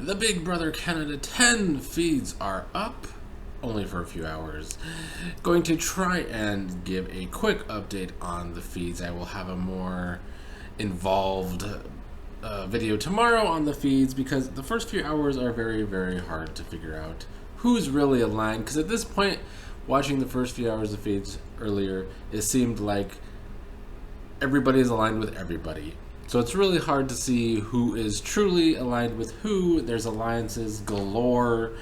The Big Brother Canada 10 feeds are up, only for a few hours. Going to try and give a quick update on the feeds. I will have a more involved video tomorrow on the feeds because the first few hours are very, very hard to figure out who's really aligned. Because at this point, watching the first few hours of feeds earlier, it seemed like everybody is aligned with everybody. So it's really hard to see who is truly aligned with who. There's alliances galore.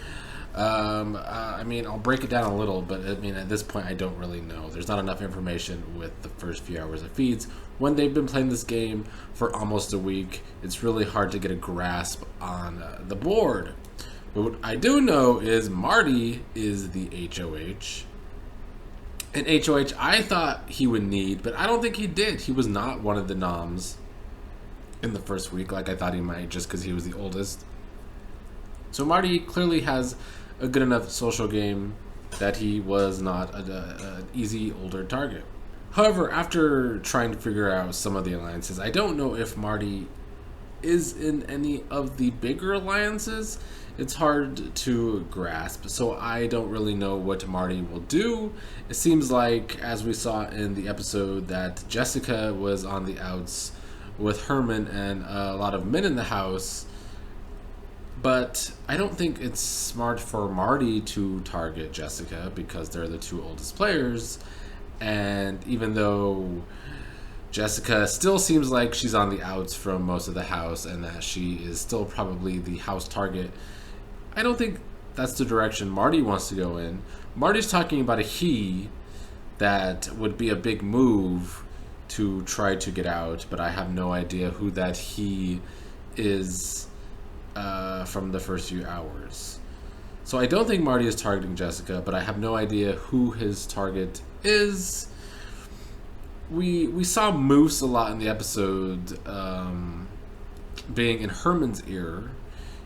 I'll break it down a little, but at this point, I don't really know. There's not enough information with the first few hours of feeds. When they've been playing this game for almost a week, it's really hard to get a grasp on the board. But what I do know is Marty is the HOH. And HOH I thought he would need, but I don't think he did. He was not one of the noms in the first week like I thought he might, just because he was the oldest. So Marty clearly has a good enough social game that he was not an easy older target. However, after trying to figure out some of the alliances, I don't know if Marty is in any of the bigger alliances. It's hard to grasp, so I don't really know what Marty will do. It seems like, as we saw in the episode, that Jessica was on the outs with Herman and a lot of men in the house. But I don't think it's smart for Marty to target Jessica because they're the two oldest players. And even though Jessica still seems like she's on the outs from most of the house and that she is still probably the house target, I don't think that's the direction Marty wants to go in. Marty's talking about a he that would be a big move to try to get out, but I have no idea who that he is from the first few hours. So I don't think Marty is targeting Jessica, but I have no idea who his target is. We saw Moose a lot in the episode being in Herman's ear.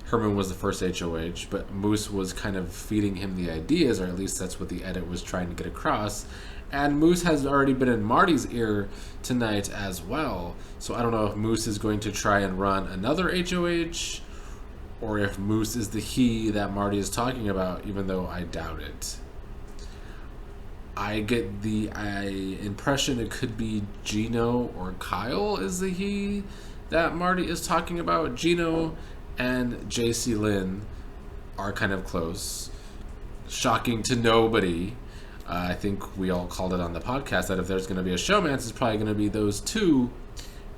Herman was the first HOH, but Moose was kind of feeding him the ideas, or at least that's what the edit was trying to get across. And Moose has already been in Marty's ear tonight as well. So I don't know if Moose is going to try and run another HOH, or if Moose is the he that Marty is talking about, even though I doubt it. I get the impression it could be Gino or Kyle is the he that Marty is talking about. Gino and JC Lynn are kind of close. Shocking to nobody. I think we all called it on the podcast that if there's going to be a showmance, it's probably going to be those two.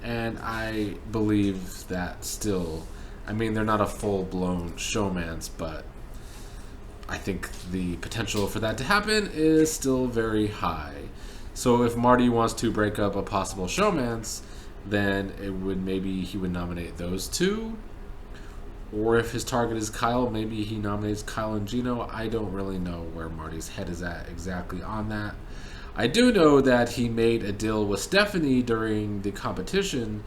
And I believe that still. They're not a full-blown showmance, but I think the potential for that to happen is still very high. So if Marty wants to break up a possible showmance, then he would nominate those two. Or if his target is Kyle, maybe he nominates Kyle and Gino. I don't really know where Marty's head is at exactly on that. I do know that he made a deal with Stephanie during the competition.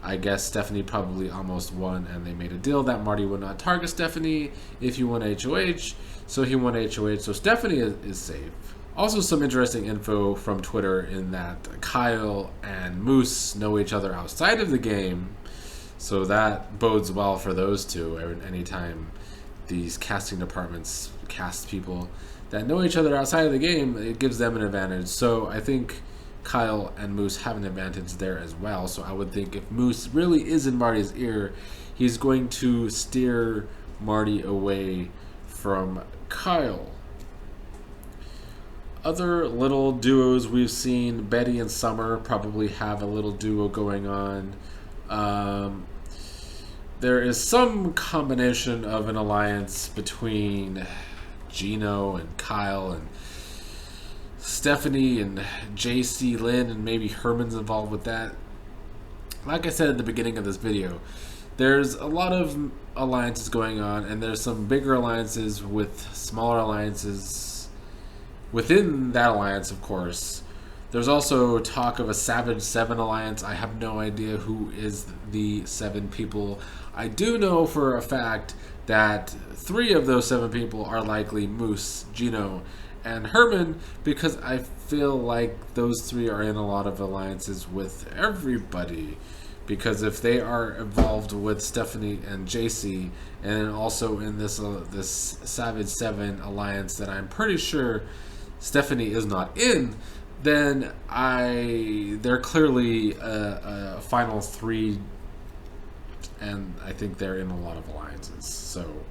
I guess Stephanie probably almost won, and they made a deal that Marty would not target Stephanie if he won HOH. So he won HOH, so Stephanie is safe. Also, some interesting info from Twitter in that Kyle and Moose know each other outside of the game. So that bodes well for those two. Anytime these casting departments cast people that know each other outside of the game, it gives them an advantage. So I think Kyle and Moose have an advantage there as well. So I would think if Moose really is in Marty's ear, he's going to steer Marty away from Kyle. Other little duos we've seen, Betty and Summer probably have a little duo going on. There is some combination of an alliance between Gino and Kyle and Stephanie and JC Lynn, and maybe Herman's involved with that. Like I said at the beginning of this video, there's a lot of alliances going on, and there's some bigger alliances with smaller alliances within that alliance, of course. There's also talk of a Savage 7 alliance. I have no idea who is the 7 people. I do know for a fact that 3 of those 7 people are likely Moose, Gino, and Herman, because I feel like those 3 are in a lot of alliances with everybody. because if they are involved with Stephanie and JC, and also in this Savage 7 alliance that I'm pretty sure Stephanie is not in, then they're clearly a final 3, and I think they're in a lot of alliances. So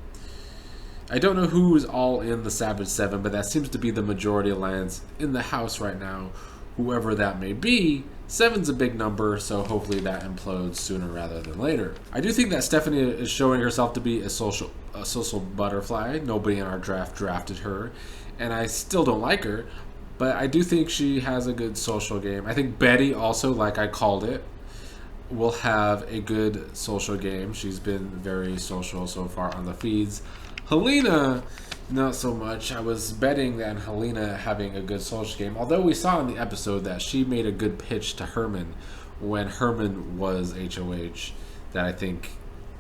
I don't know who is all in the Savage 7, but that seems to be the majority alliance in the house right now. Whoever that may be, 7's a big number, so hopefully that implodes sooner rather than later. I do think that Stephanie is showing herself to be a social butterfly. Nobody in our draft drafted her, and I still don't like her, but I do think she has a good social game. I think Betty also, like I called it, will have a good social game. She's been very social so far on the feeds. Helena, not so much. I was betting that Helena having a good social game, although we saw in the episode that she made a good pitch to Herman when Herman was HOH that I think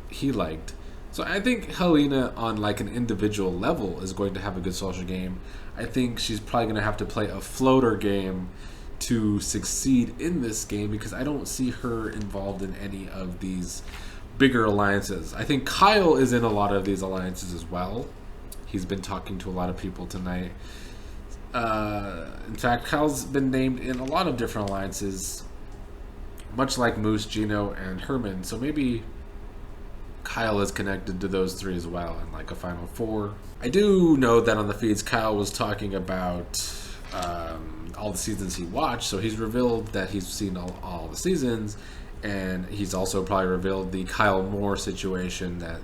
he liked. So I think Helena on like an individual level is going to have a good social game. I think she's probably going to have to play a floater game to succeed in this game because I don't see her involved in any of these bigger alliances. I think Kyle is in a lot of these alliances as well. He's been talking to a lot of people tonight. In fact, Kyle's been named in a lot of different alliances, much like Moose, Gino, and Herman. So maybe Kyle is connected to those 3 as well in like a final 4. I do know that on the feeds, Kyle was talking about all the seasons he watched. So he's revealed that he's seen all the seasons, and he's also probably revealed the Kyle Moore situation that,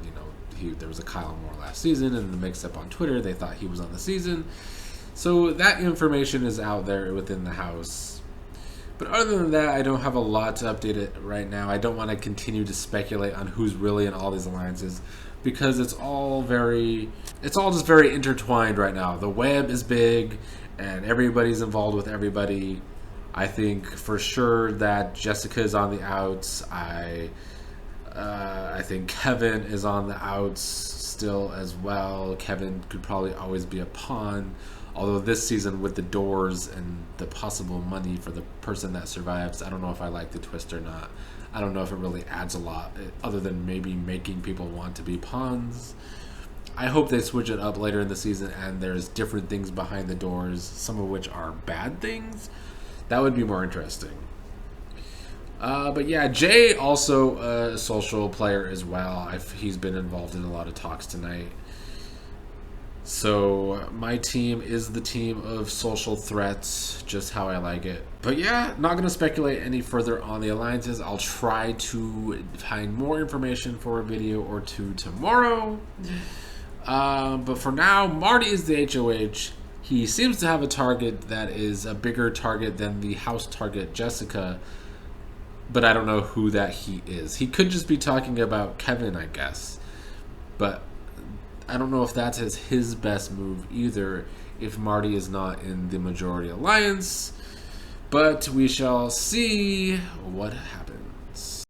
there was a Kyle Moore last season, and the mix-up on Twitter, they thought he was on the season. So that information is out there within the house. But other than that, I don't have a lot to update it right now. I don't want to continue to speculate on who's really in all these alliances because it's all just very intertwined right now. The web is big, and everybody's involved with everybody. I think for sure that Jessica is on the outs. I think Kevin is on the outs still as well. Kevin could probably always be a pawn. Although this season with the doors and the possible money for the person that survives, I don't know if I like the twist or not. I don't know if it really adds a lot other than maybe making people want to be pawns. I hope they switch it up later in the season and there's different things behind the doors, some of which are bad things. That would be more interesting. But yeah, Jay also a social player as well. He's been involved in a lot of talks tonight. So my team is the team of social threats, just how I like it. But yeah, not going to speculate any further on the alliances. I'll try to find more information for a video or 2 tomorrow. But for now, Marty is the HOH. He seems to have a target that is a bigger target than the house target, Jessica. But I don't know who that he is. He could just be talking about Kevin, I guess. But I don't know if that's his best move either, if Marty is not in the majority alliance. But we shall see what happens.